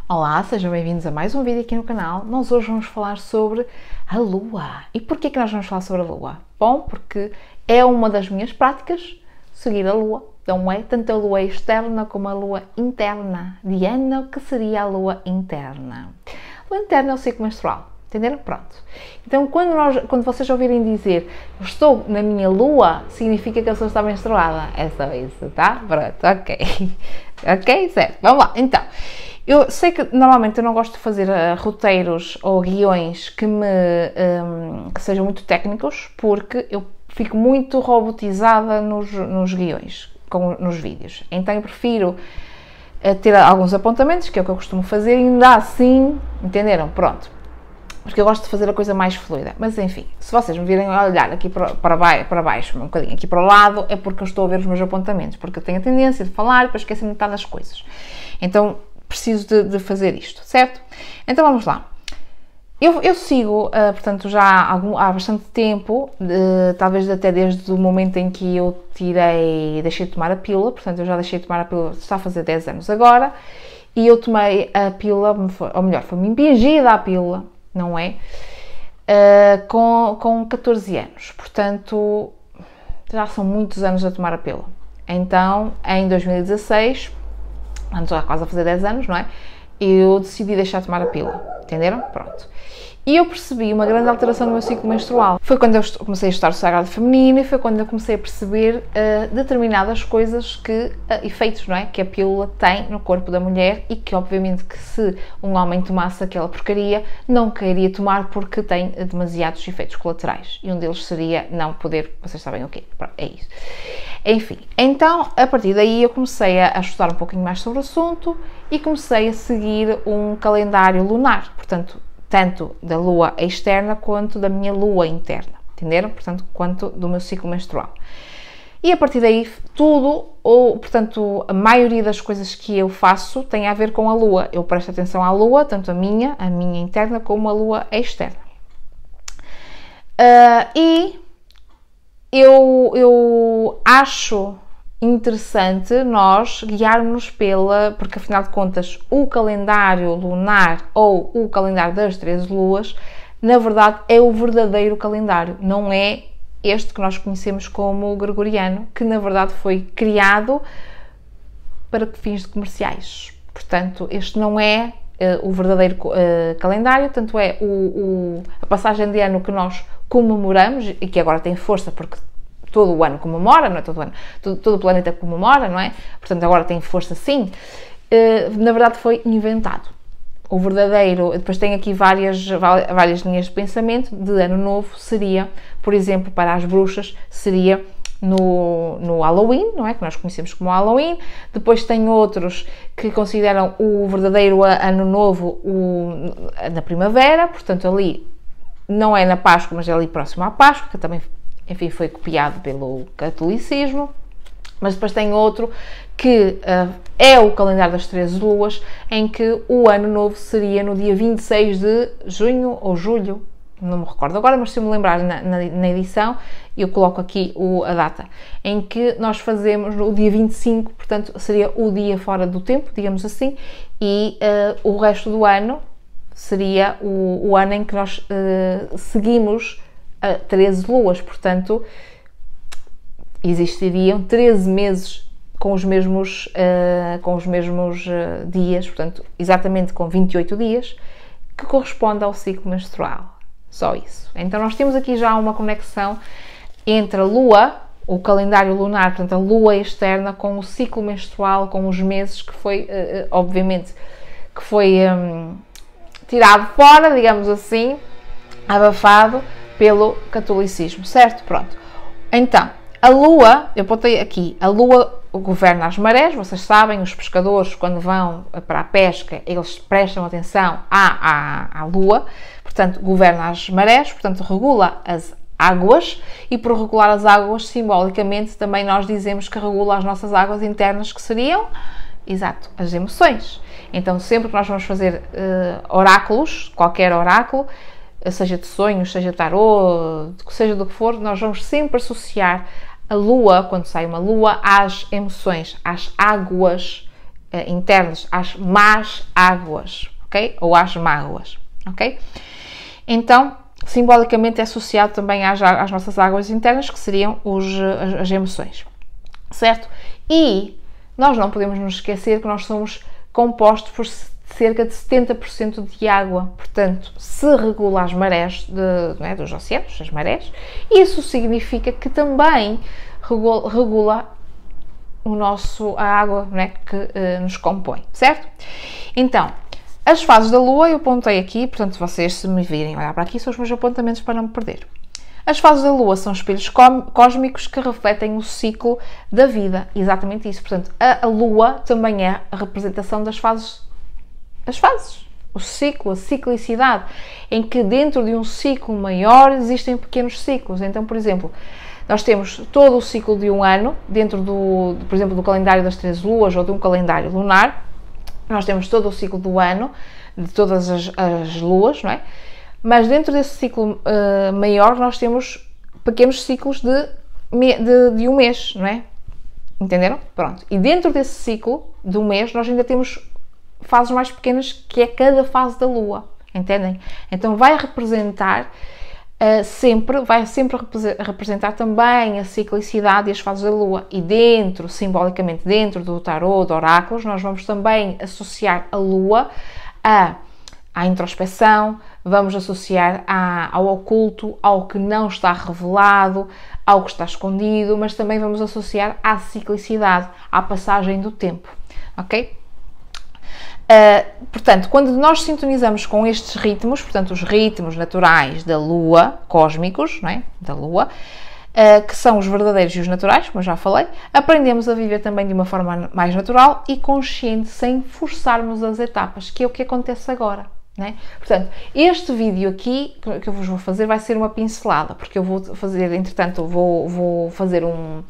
Olá, sejam bem-vindos a mais um vídeo aqui no canal. Nós hoje vamos falar sobre a Lua. E porquê que nós vamos falar sobre a Lua? Bom, porque é uma das minhas práticas, seguir a Lua. Então é tanto a Lua externa como a Lua interna. Diana, o que seria a Lua interna? A Lua interna é o ciclo menstrual, entenderam? Pronto. Então quando vocês ouvirem dizer estou na minha Lua, significa que a pessoa está menstruada. É só isso, tá? Pronto, ok. Ok, certo. Vamos lá, então. Eu sei que normalmente eu não gosto de fazer roteiros ou guiões que sejam muito técnicos, porque eu fico muito robotizada nos guiões, nos vídeos. Então eu prefiro ter alguns apontamentos, que é o que eu costumo fazer, e ainda assim, entenderam? Pronto. Porque eu gosto de fazer a coisa mais fluida. Mas enfim, se vocês me virem olhar aqui para baixo, um bocadinho aqui para o lado, é porque eu estou a ver os meus apontamentos, porque eu tenho a tendência de falar e depois esquecer metade das coisas. Então, preciso de fazer isto, certo? Então vamos lá. Eu sigo, portanto, já há bastante tempo, talvez até desde o momento em que eu deixei de tomar a pílula, portanto, eu já deixei de tomar a pílula, está a fazer 10 anos agora, e eu tomei a pílula, ou melhor, foi-me impingida a pílula, não é? Com 14 anos, portanto, já são muitos anos a tomar a pílula. Então, em 2016, já quase a fazer 10 anos, não é? Eu decidi deixar de tomar a pílula, entenderam? Pronto. E eu percebi uma grande alteração no meu ciclo menstrual. Foi quando eu comecei a estudar o sagrado feminino e foi quando eu comecei a perceber determinadas coisas, efeitos, não é? Que a pílula tem no corpo da mulher e que, obviamente, que se um homem tomasse aquela porcaria, não queria tomar porque tem demasiados efeitos colaterais. E um deles seria não poder, vocês sabem o quê? Pronto, é isso. Enfim, então, a partir daí eu comecei a estudar um pouquinho mais sobre o assunto e comecei a seguir um calendário lunar, portanto, tanto da lua externa quanto da minha lua interna, entenderam? Portanto, quanto do meu ciclo menstrual. E a partir daí, portanto, a maioria das coisas que eu faço tem a ver com a lua. Eu presto atenção à lua, tanto a minha interna, como a lua externa. Eu acho interessante nós guiarmos porque afinal de contas o calendário lunar ou o calendário das 13 luas, na verdade é o verdadeiro calendário, não é este que nós conhecemos como o gregoriano, que na verdade foi criado para fins comerciais. Portanto, este não é o verdadeiro calendário, tanto é a passagem de ano que nós comemoramos e que agora tem força porque todo o ano comemora, não é todo o ano, todo o planeta comemora, não é? Portanto, agora tem força sim. Na verdade foi inventado. O verdadeiro, depois tem aqui várias linhas de pensamento. De ano novo seria, por exemplo, para as bruxas, seria no Halloween, não é? Que nós conhecemos como Halloween. Depois tem outros que consideram o verdadeiro ano novo na primavera, portanto ali não é na Páscoa, mas é ali próximo à Páscoa, que também, enfim, foi copiado pelo catolicismo. Mas depois tem outro que é o calendário das 13 luas, em que o ano novo seria no dia 26 de junho ou julho, não me recordo agora, mas se eu me lembrar na edição, eu coloco aqui a data, em que nós fazemos no dia 25, portanto seria o dia fora do tempo, digamos assim, e o resto do ano seria o ano em que nós seguimos 13 luas, portanto existiriam 13 meses com os mesmos dias, portanto exatamente com 28 dias, que corresponde ao ciclo menstrual. Só isso. Então nós temos aqui já uma conexão entre a lua, o calendário lunar, portanto a lua externa, com o ciclo menstrual, com os meses, que foi, obviamente, que foi tirado fora, digamos assim, abafado pelo catolicismo, certo? Pronto. Então, a lua, eu botei aqui, a lua governa as marés, vocês sabem, os pescadores quando vão para a pesca, eles prestam atenção à lua, portanto, governa as marés, portanto, regula as águas, e por regular as águas, simbolicamente, também nós dizemos que regula as nossas águas internas, que seriam, exato, as emoções. Então, sempre que nós vamos fazer oráculos, qualquer oráculo, seja de sonhos, seja tarô, seja do que for, nós vamos sempre associar a lua, quando sai uma lua, às emoções, às águas internas, às más águas, ok? Ou às mágoas, ok? Então, simbolicamente é associado também às nossas águas internas, que seriam as emoções, certo? E nós não podemos nos esquecer que nós somos compostos por cerca de 70% de água, portanto, se regula as marés dos oceanos, as marés, isso significa que também regula a água, que nos compõe, certo? Então, as fases da Lua, eu apontei aqui, portanto, vocês se me virem olhar para aqui, são os meus apontamentos para não me perder. As fases da Lua são espelhos cósmicos que refletem o ciclo da vida, exatamente isso. Portanto, a Lua também é a representação das fases, o ciclo, a ciclicidade, em que dentro de um ciclo maior existem pequenos ciclos. Então, por exemplo, nós temos todo o ciclo de um ano, dentro por exemplo, do calendário das 13 luas ou de um calendário lunar, nós temos todo o ciclo do ano, de todas as luas, não é? Mas dentro desse ciclo maior nós temos pequenos ciclos de um mês, não é? Entenderam? Pronto. E dentro desse ciclo de um mês nós ainda temos fases mais pequenas, que é cada fase da Lua, entendem? Então vai representar vai sempre representar também a ciclicidade e as fases da Lua. E simbolicamente dentro do tarô, de oráculos, nós vamos também associar a Lua à introspeção, vamos associar ao oculto, ao que não está revelado, ao que está escondido, mas também vamos associar à ciclicidade, à passagem do tempo, ok? Portanto, quando nós sintonizamos com estes ritmos, portanto, os ritmos naturais da Lua, cósmicos, não é? Da Lua, que são os verdadeiros e os naturais, como eu já falei, aprendemos a viver também de uma forma mais natural e consciente, sem forçarmos as etapas, que é o que acontece agora, não é? Portanto, este vídeo aqui que eu vos vou fazer vai ser uma pincelada, porque eu vou fazer, entretanto, vou fazer um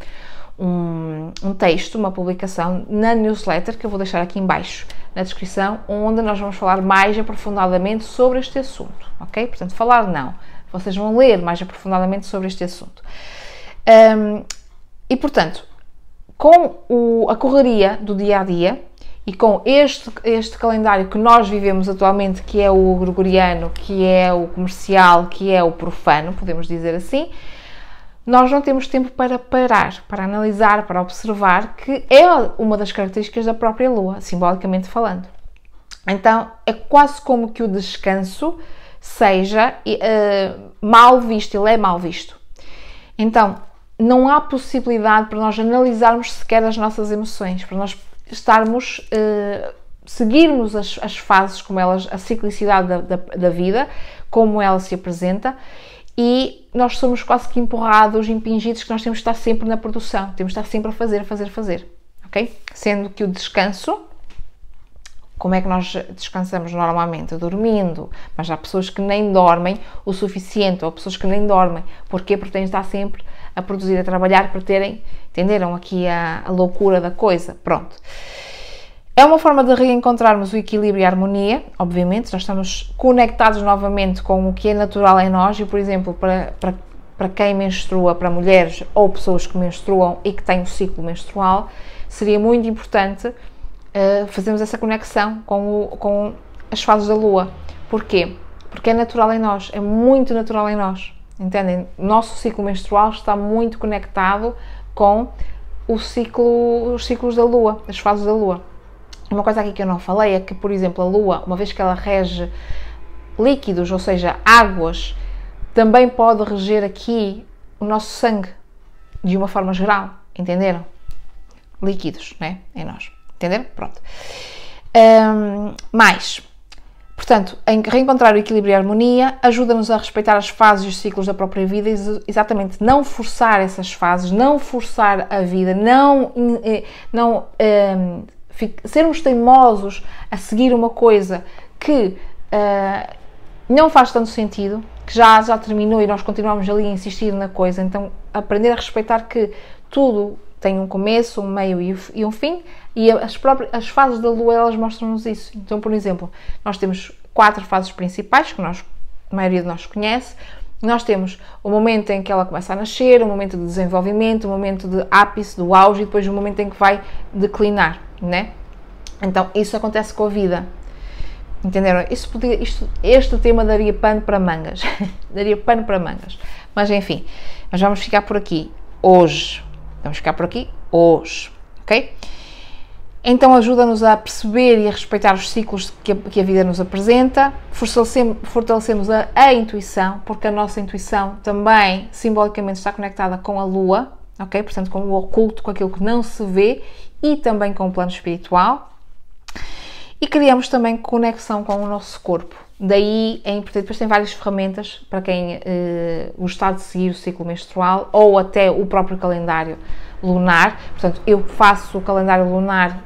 texto, uma publicação na newsletter, que eu vou deixar aqui em baixo na descrição, onde nós vamos falar mais aprofundadamente sobre este assunto, ok? Portanto, falar não, vocês vão ler mais aprofundadamente sobre este assunto. E, portanto, com a correria do dia-a-dia e com este calendário que nós vivemos atualmente, que é o gregoriano, que é o comercial, que é o profano, podemos dizer assim, nós não temos tempo para parar, para analisar, para observar, que é uma das características da própria Lua, simbolicamente falando. Então, é quase como que o descanso seja mal visto, ele é mal visto. Então, não há possibilidade para nós analisarmos sequer as nossas emoções, para nós seguirmos as fases, como elas, a ciclicidade da vida, como ela se apresenta, e nós somos quase que empurrados, impingidos, que nós temos de estar sempre na produção, temos de estar sempre a fazer, ok? Sendo que o descanso, como é que nós descansamos normalmente? Dormindo, mas há pessoas que nem dormem o suficiente, ou pessoas que nem dormem. Porquê? Porque têm de estar sempre a produzir, a trabalhar para entenderam aqui a loucura da coisa? Pronto. É uma forma de reencontrarmos o equilíbrio e a harmonia, obviamente, nós estamos conectados novamente com o que é natural em nós e, por exemplo, para quem menstrua, para mulheres ou pessoas que menstruam e que têm o ciclo menstrual, seria muito importante fazermos essa conexão com as fases da Lua. Porquê? Porque é natural em nós, é muito natural em nós, entendem? O nosso ciclo menstrual está muito conectado com os ciclos da Lua, as fases da Lua. Uma coisa aqui que eu não falei é que, por exemplo, a Lua, uma vez que ela rege líquidos, ou seja, águas, também pode reger aqui o nosso sangue, de uma forma geral, entenderam? Líquidos, né? Em nós, entenderam? Pronto. Portanto, em reencontrar o equilíbrio e a harmonia ajuda-nos a respeitar as fases e os ciclos da própria vida, exatamente, não forçar essas fases, não forçar a vida, sermos teimosos a seguir uma coisa que não faz tanto sentido, que já terminou e nós continuamos ali a insistir na coisa. Então, aprender a respeitar que tudo tem um começo, um meio e um fim, e as fases da Lua, elas mostram-nos isso. Então, por exemplo, nós temos 4 fases principais, que a maioria de nós conhece. Nós temos o momento em que ela começa a nascer, o momento de desenvolvimento, o momento de ápice, do auge, e depois o momento em que vai declinar, né? Então, isso acontece com a vida. Entenderam? Este tema daria pano para mangas. Daria pano para mangas. Mas, enfim, nós vamos ficar por aqui hoje. Vamos ficar por aqui hoje, ok? Então ajuda-nos a perceber e a respeitar os ciclos que a vida nos apresenta, fortalecemos a intuição, porque a nossa intuição também simbolicamente está conectada com a Lua, ok? Portanto, com o oculto, com aquilo que não se vê e também com o plano espiritual. E criamos também conexão com o nosso corpo. Daí é importante, depois tem várias ferramentas para quem gostar de seguir o ciclo menstrual ou até o próprio calendário lunar. Portanto, eu faço o calendário lunar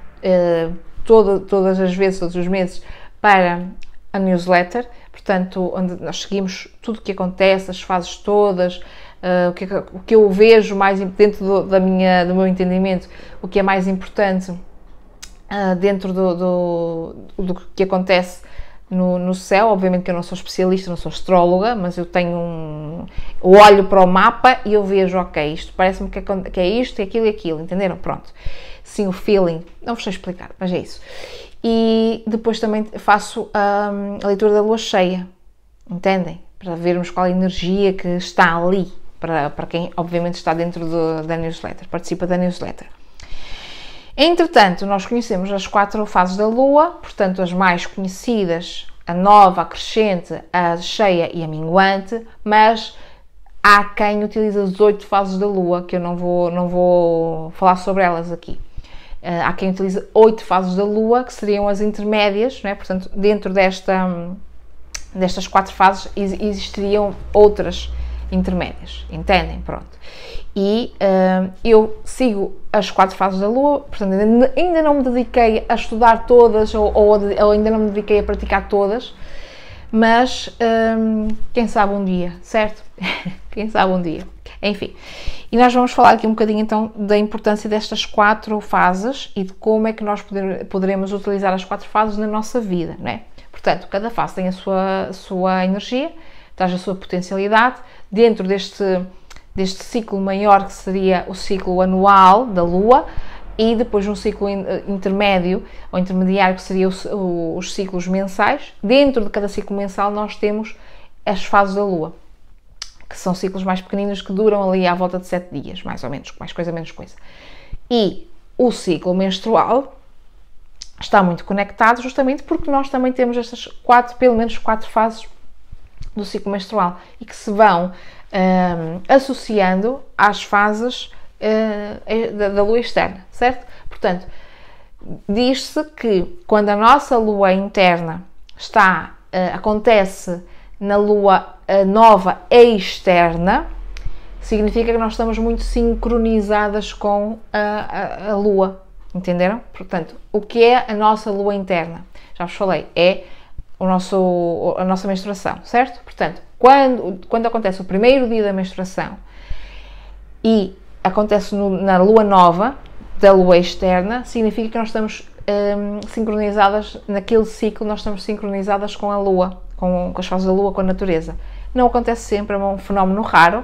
todas as vezes, todos os meses, para a newsletter, portanto, onde nós seguimos tudo o que acontece, as fases todas, o que eu vejo mais dentro do meu entendimento, o que é mais importante dentro do que acontece no céu. Obviamente que eu não sou especialista, não sou astróloga, mas eu tenho eu olho para o mapa e eu vejo, ok, isto parece-me que é isto, aquilo e aquilo, entenderam? Pronto. Sim, o feeling, não vos sei explicar, mas é isso. E depois também faço a leitura da lua cheia, entendem? Para vermos qual a energia que está ali, para quem obviamente está dentro da newsletter, participa da newsletter. Entretanto, nós conhecemos as 4 fases da Lua, portanto as mais conhecidas, a nova, a crescente, a cheia e a minguante, mas há quem utiliza as 8 fases da Lua, que eu não vou falar sobre elas aqui. Há quem utiliza 8 fases da Lua, que seriam as intermédias, não é? Portanto, dentro destas 4 fases existiriam outras intermédias, entendem? Pronto. E eu sigo as 4 fases da Lua, portanto ainda não me dediquei a estudar todas ou ainda não me dediquei a praticar todas, mas quem sabe um dia, certo? Quem sabe um dia. Enfim, e nós vamos falar aqui um bocadinho então da importância destas 4 fases e de como é que nós poderemos utilizar as 4 fases na nossa vida, não é? Portanto, cada fase tem a sua energia, traz a sua potencialidade. Dentro deste ciclo maior, que seria o ciclo anual da Lua, e depois um ciclo intermédio ou intermediário, que seria os ciclos mensais. Dentro de cada ciclo mensal nós temos as fases da Lua, que são ciclos mais pequeninos, que duram ali à volta de 7 dias, mais ou menos, mais coisa, menos coisa. E o ciclo menstrual está muito conectado, justamente porque nós também temos estas pelo menos 4 fases do ciclo menstrual, e que se vão associando às fases da lua externa, certo? Portanto, diz-se que quando a nossa lua interna acontece na lua nova externa, significa que nós estamos muito sincronizadas com a lua, entenderam? Portanto, o que é a nossa lua interna? Já vos falei, é a nossa menstruação, certo? Portanto, quando acontece o primeiro dia da menstruação e acontece na lua nova, da lua externa, significa que nós estamos sincronizadas, naquele ciclo nós estamos sincronizadas com a lua, com as fases da lua, com a natureza. Não acontece sempre, é um fenómeno raro,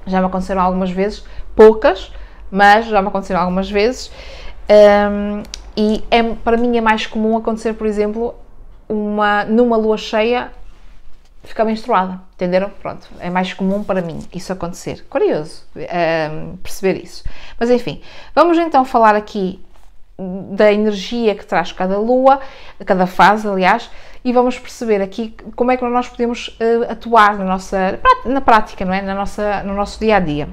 já me aconteceram algumas vezes, poucas, mas já me aconteceram algumas vezes, e para mim é mais comum acontecer, por exemplo, numa lua cheia ficar menstruada, entenderam? Pronto, é mais comum para mim isso acontecer. Curioso perceber isso. Mas enfim, vamos então falar aqui da energia que traz cada lua, cada fase, aliás, e vamos perceber aqui como é que nós podemos atuar na prática, não é? No nosso dia-a-dia.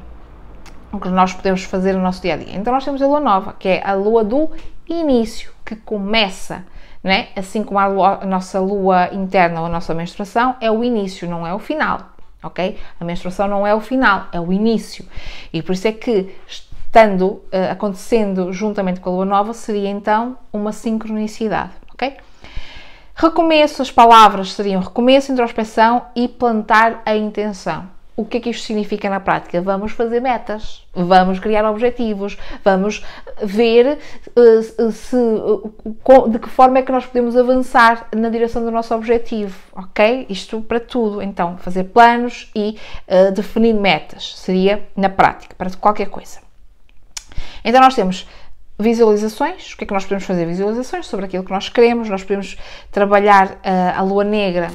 O que nós podemos fazer no nosso dia-a-dia. Então nós temos a lua nova, que é a lua do início, que começa, não é? Assim como a nossa lua interna ou a nossa menstruação é o início, não é o final, ok? A menstruação não é o final, é o início. E por isso é que, acontecendo juntamente com a lua nova, seria então uma sincronicidade, ok? Recomeço, as palavras seriam recomeço, introspeção e plantar a intenção. O que é que isto significa na prática? Vamos fazer metas, vamos criar objetivos, vamos ver de que forma é que nós podemos avançar na direção do nosso objetivo, ok? Isto para tudo. Então, fazer planos e definir metas seria na prática, para qualquer coisa. Então, nós temos visualizações. O que é que nós podemos fazer? Visualizações sobre aquilo que nós queremos. Nós podemos trabalhar a lua negra.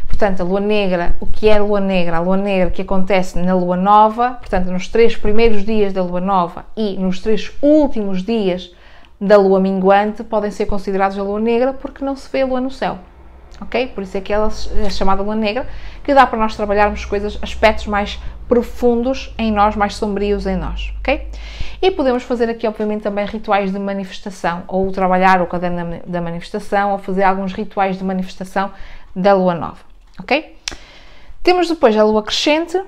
Portanto, a lua negra, o que é a lua negra? A lua negra que acontece na lua nova, portanto, nos 3 primeiros dias da lua nova e nos 3 últimos dias da lua minguante, podem ser considerados a lua negra porque não se vê a lua no céu. Ok? Por isso é que ela é chamada lua negra, que dá para nós trabalharmos coisas, aspectos mais profundos em nós, mais sombrios em nós. Ok? E podemos fazer aqui, obviamente, também rituais de manifestação, ou trabalhar o caderno da manifestação, ou fazer alguns rituais de manifestação da lua nova. Ok? Temos depois a lua crescente,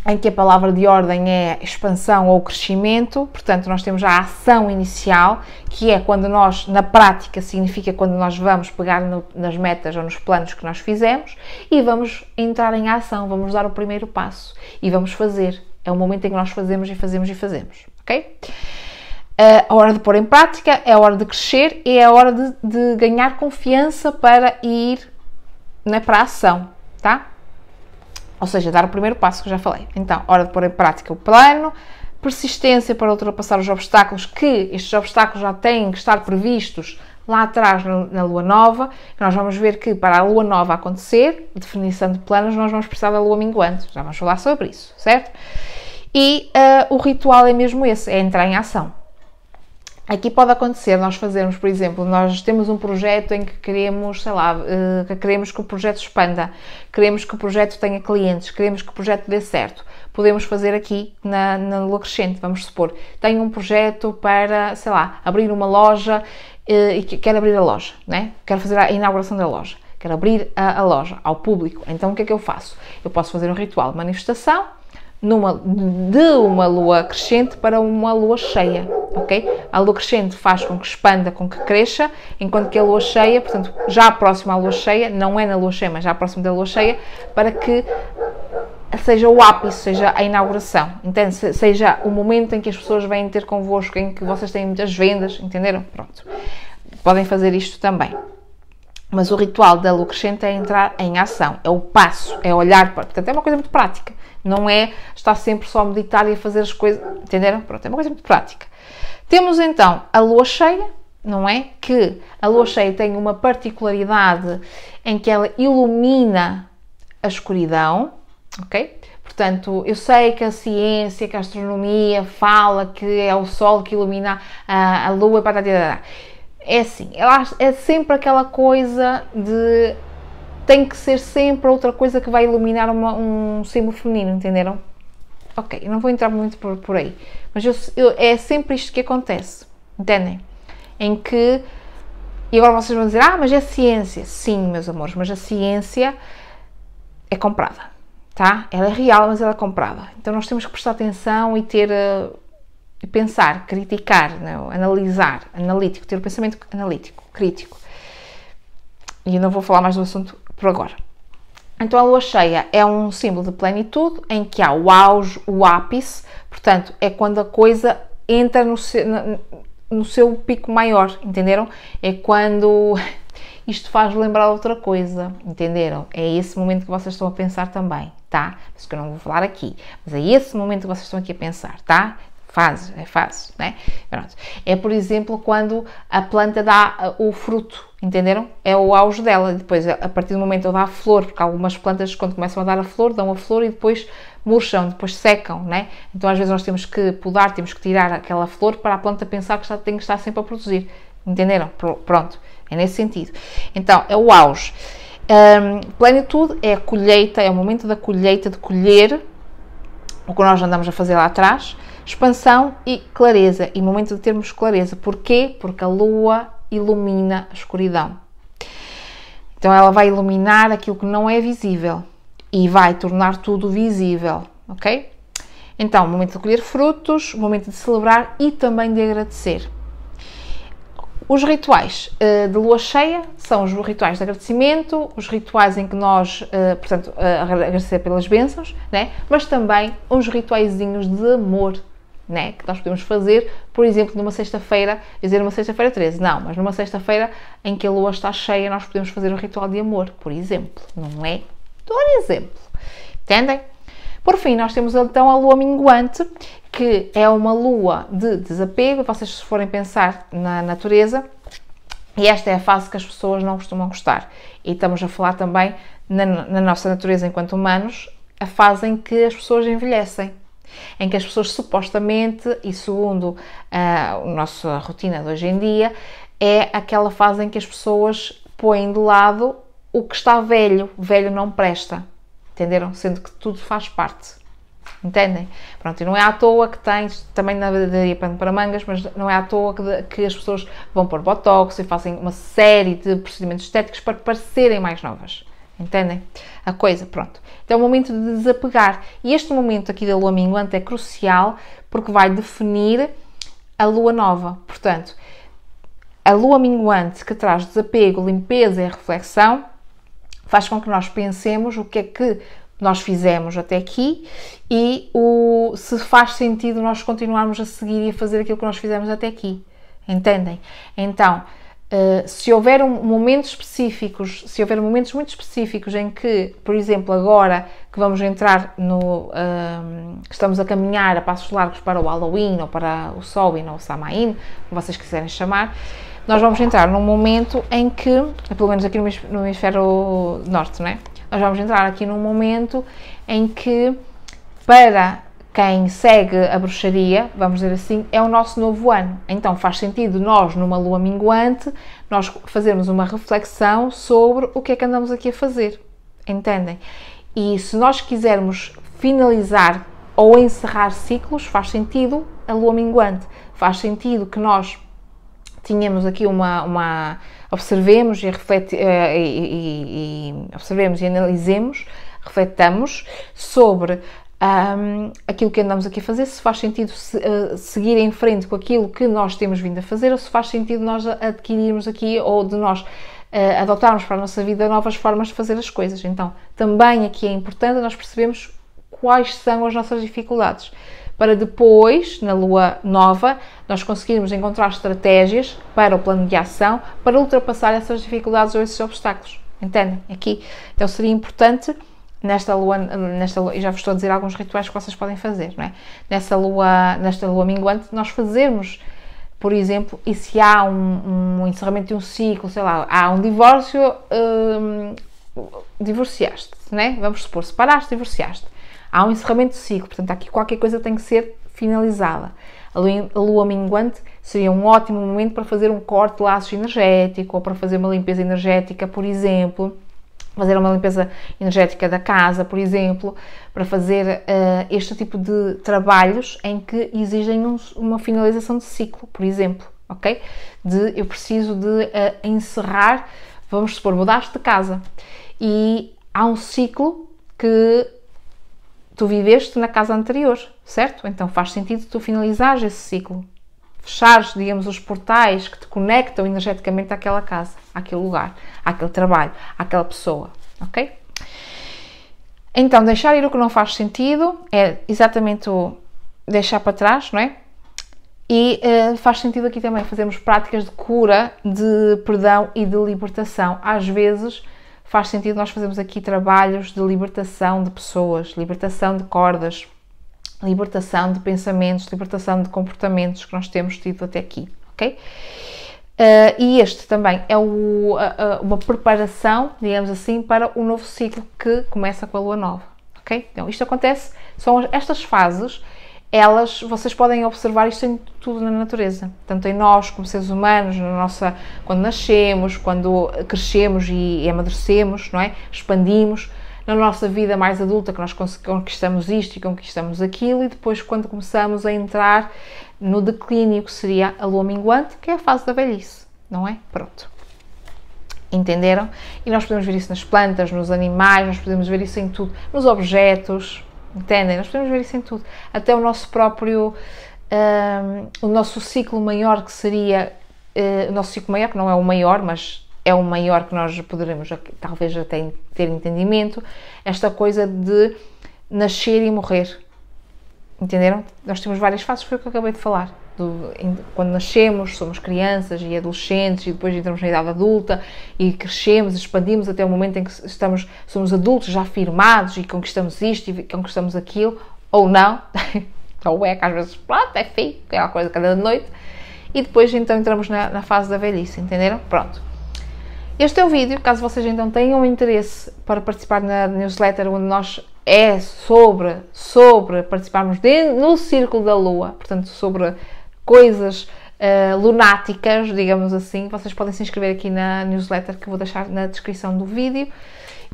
em que a palavra de ordem é expansão ou crescimento. Portanto, nós temos a ação inicial, que é quando nós, na prática, significa quando nós vamos pegar nas metas ou nos planos que nós fizemos e vamos entrar em ação, vamos dar o primeiro passo e vamos fazer. É o momento em que nós fazemos e fazemos e fazemos, ok? A hora de pôr em prática, é a hora de crescer e é a hora de ganhar confiança para ir para a ação, tá? Ou seja, dar o primeiro passo que eu já falei. Então, hora de pôr em prática o plano, persistência para ultrapassar os obstáculos, que estes obstáculos já têm que estar previstos lá atrás na lua nova. Nós vamos ver que para a lua nova acontecer, definição de planos, nós vamos precisar da lua minguante. Já vamos falar sobre isso, certo? E o ritual é mesmo esse, é entrar em ação. Aqui pode acontecer nós fazermos, por exemplo, nós temos um projeto em que queremos, sei lá, queremos que o projeto expanda, queremos que o projeto tenha clientes, queremos que o projeto dê certo. Podemos fazer aqui na lua crescente, vamos supor, tenho um projeto para, sei lá, abrir uma loja e quero abrir a loja, né? Quero fazer a inauguração da loja, quero abrir a loja ao público. Então o que é que eu faço? Eu posso fazer um ritual de manifestação de uma lua crescente para uma lua cheia, ok? A lua crescente faz com que expanda, com que cresça, enquanto que a lua cheia, portanto, já próxima à lua cheia, não é na lua cheia, mas já próximo da lua cheia, para que seja o ápice, seja a inauguração, entende? Seja o momento em que as pessoas vêm ter convosco, em que vocês têm muitas vendas, entenderam? Pronto. Podem fazer isto também. Mas o ritual da lua crescente é entrar em ação, é o passo, é olhar para... Portanto, é uma coisa muito prática. Não é estar sempre só a meditar e a fazer as coisas, entenderam? Pronto, é uma coisa muito prática. Temos então a lua cheia, não é? Que a lua cheia tem uma particularidade em que ela ilumina a escuridão, ok? Portanto, eu sei que a ciência, que a astronomia fala que é o sol que ilumina a lua e para... É assim, é sempre aquela coisa de... Tem que ser sempre outra coisa que vai iluminar um símbolo feminino, entenderam? Ok, eu não vou entrar muito por aí, mas é sempre isto que acontece, entendem? Em que... E agora vocês vão dizer, mas é ciência. Sim, meus amores, mas a ciência é comprada, tá? Ela é real, mas ela é comprada. Então nós temos que prestar atenção e ter... pensar, criticar, não? Analisar, analítico, ter o pensamento analítico, crítico. E eu não vou falar mais do assunto por agora. Então a lua cheia é um símbolo de plenitude, em que há o auge, o ápice, portanto é quando a coisa entra no seu pico maior, entenderam? É quando isto faz lembrar outra coisa, entenderam? É esse momento que vocês estão a pensar também, tá? Mas que eu não vou falar aqui, mas é esse momento que vocês estão aqui a pensar, tá? É fácil, né? Pronto. É, por exemplo, quando a planta dá o fruto, entenderam? É o auge dela. Depois, a partir do momento que dá a flor, porque algumas plantas, quando começam a dar a flor, dão a flor e depois murcham, depois secam, né? Então, às vezes, nós temos que podar, temos que tirar aquela flor para a planta pensar que tem que estar sempre a produzir. Entenderam? Pronto. É nesse sentido. Então, é o auge. Plenitude é a colheita, é o momento da colheita, de colher o que nós andamos a fazer lá atrás. Expansão e clareza, e momento de termos clareza. Porquê? Porque a lua ilumina a escuridão. Então ela vai iluminar aquilo que não é visível e vai tornar tudo visível, ok? Então, momento de colher frutos, momento de celebrar e também de agradecer. Os rituais de lua cheia são os rituais de agradecimento, os rituais em que nós, portanto, agradecer pelas bênçãos, né? Mas também uns rituaizinhos de amor, né? Que nós podemos fazer, por exemplo, numa sexta-feira, dizer uma sexta-feira 13, não, mas numa sexta-feira em que a lua está cheia, nós podemos fazer um ritual de amor, por exemplo, não é? Por exemplo, entendem? Por fim, nós temos então a lua minguante, que é uma lua de desapego, vocês se forem pensar na natureza, e esta é a fase que as pessoas não costumam gostar. E estamos a falar também, na nossa natureza enquanto humanos, a fase em que as pessoas envelhecem, em que as pessoas supostamente, e segundo a nossa rotina de hoje em dia, é aquela fase em que as pessoas põem de lado o que está velho. Velho não presta, entenderam? Sendo que tudo faz parte, entendem? Pronto, e não é à toa que tens, também na daria pano para mangas, mas não é à toa que as pessoas vão pôr botox e fazem uma série de procedimentos estéticos para parecerem mais novas. Entendem? A coisa, pronto. Então é o momento de desapegar. E este momento aqui da lua minguante é crucial porque vai definir a lua nova. Portanto, a lua minguante que traz desapego, limpeza e reflexão faz com que nós pensemos o que é que nós fizemos até aqui e se faz sentido nós continuarmos a seguir e a fazer aquilo que nós fizemos até aqui. Entendem? Então, se houver momentos específicos, se houver momentos muito específicos em que, por exemplo, agora que vamos entrar estamos a caminhar a passos largos para o Halloween ou para o Samhain ou o Samhain, como vocês quiserem chamar, nós vamos entrar num momento em que, pelo menos aqui no hemisfério norte, não é? Nós vamos entrar aqui num momento em que, para quem segue a bruxaria, vamos dizer assim, é o nosso novo ano. Então faz sentido nós, numa lua minguante, nós fazermos uma reflexão sobre o que é que andamos aqui a fazer, entendem? E se nós quisermos finalizar ou encerrar ciclos, faz sentido a lua minguante, faz sentido que nós tínhamos aqui observemos observemos e analisemos, refletamos sobre aquilo que andamos aqui a fazer, se faz sentido seguir em frente com aquilo que nós temos vindo a fazer ou se faz sentido nós adquirirmos aqui ou de nós adotarmos para a nossa vida novas formas de fazer as coisas. Então, também aqui é importante nós percebermos quais são as nossas dificuldades, para depois, na lua nova, nós conseguirmos encontrar estratégias para o plano de ação, para ultrapassar essas dificuldades ou esses obstáculos. Entendem? Aqui, então seria importante nesta lua, e já vos estou a dizer alguns rituais que vocês podem fazer, não é? Nesta lua minguante, nós fazermos, por exemplo, e se há um encerramento de um ciclo, sei lá, há um divórcio, divorciaste, não é? Vamos supor, separaste, divorciaste. Há um encerramento de ciclo, portanto, aqui qualquer coisa tem que ser finalizada. A lua minguante seria um ótimo momento para fazer um corte de laços energético ou para fazer uma limpeza energética, por exemplo. Fazer uma limpeza energética da casa, por exemplo, para fazer este tipo de trabalhos em que exigem uma finalização de ciclo, por exemplo, ok? Eu preciso de encerrar, vamos supor, mudaste de casa e há um ciclo que tu viveste na casa anterior, certo? Então faz sentido tu finalizares esse ciclo, fechares, digamos, os portais que te conectam energeticamente àquela casa, àquele lugar, àquele trabalho, àquela pessoa, ok? Então, deixar ir o que não faz sentido é exatamente o deixar para trás, não é? E faz sentido aqui também fazermos práticas de cura, de perdão e de libertação. Às vezes faz sentido nós fazermos aqui trabalhos de libertação de pessoas, libertação de cordas, libertação de pensamentos, libertação de comportamentos que nós temos tido até aqui, ok? E este também é uma preparação, digamos assim, para o novo ciclo que começa com a lua nova, ok? Então, isto acontece, são estas fases, vocês podem observar isto em tudo na natureza, tanto em nós como seres humanos, quando nascemos, quando crescemos e amadurecemos, não é? Expandimos, na nossa vida mais adulta, que nós conquistamos isto e conquistamos aquilo, e depois quando começamos a entrar no declínio, que seria a lua minguante, que é a fase da velhice, não é? Pronto. Entenderam? E nós podemos ver isso nas plantas, nos animais, nós podemos ver isso em tudo, nos objetos, entendem? Nós podemos ver isso em tudo. Até o nosso próprio, o nosso ciclo maior, que seria, o nosso ciclo maior, que não é o maior, mas é o maior que nós poderemos talvez até ter entendimento, esta coisa de nascer e morrer. Entenderam? Nós temos várias fases, foi o que eu acabei de falar. Quando nascemos, somos crianças e adolescentes e depois entramos na idade adulta e crescemos, expandimos até o momento em que somos adultos já firmados e conquistamos isto e conquistamos aquilo, ou não, ou é que às vezes, pronto, é feio, é uma coisa cada noite, e depois então entramos na fase da velhice, entenderam? Pronto. Este é o vídeo, caso vocês então tenham interesse para participar na newsletter, onde nós sobre participarmos no Círculo da Lua, portanto sobre coisas lunáticas, digamos assim, vocês podem se inscrever aqui na newsletter que eu vou deixar na descrição do vídeo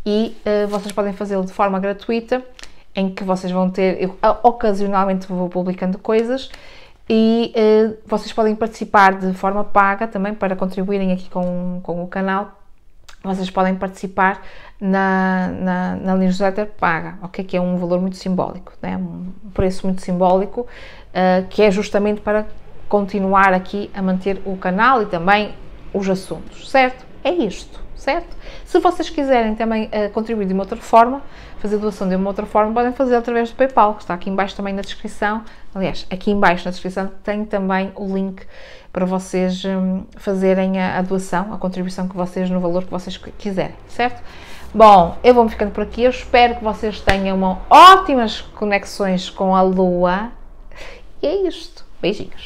e vocês podem fazê-lo de forma gratuita, em que vocês vão ter, eu ocasionalmente vou publicando coisas e vocês podem participar de forma paga também para contribuírem aqui com o canal. Vocês podem participar na newsletter paga, ok? Que é um valor muito simbólico, né? Um preço muito simbólico, que é justamente para continuar aqui a manter o canal e também os assuntos, certo? É isto, certo? Se vocês quiserem também contribuir de uma outra forma, fazer doação de uma outra forma, podem fazer através do PayPal, que está aqui em baixo também na descrição. Aliás, aqui em baixo na descrição tem também o link para vocês fazerem a doação, a contribuição que vocês, no valor que vocês quiserem, certo? Bom, eu vou-me ficando por aqui, eu espero que vocês tenham ótimas conexões com a Lua, e é isto. Beijinhos!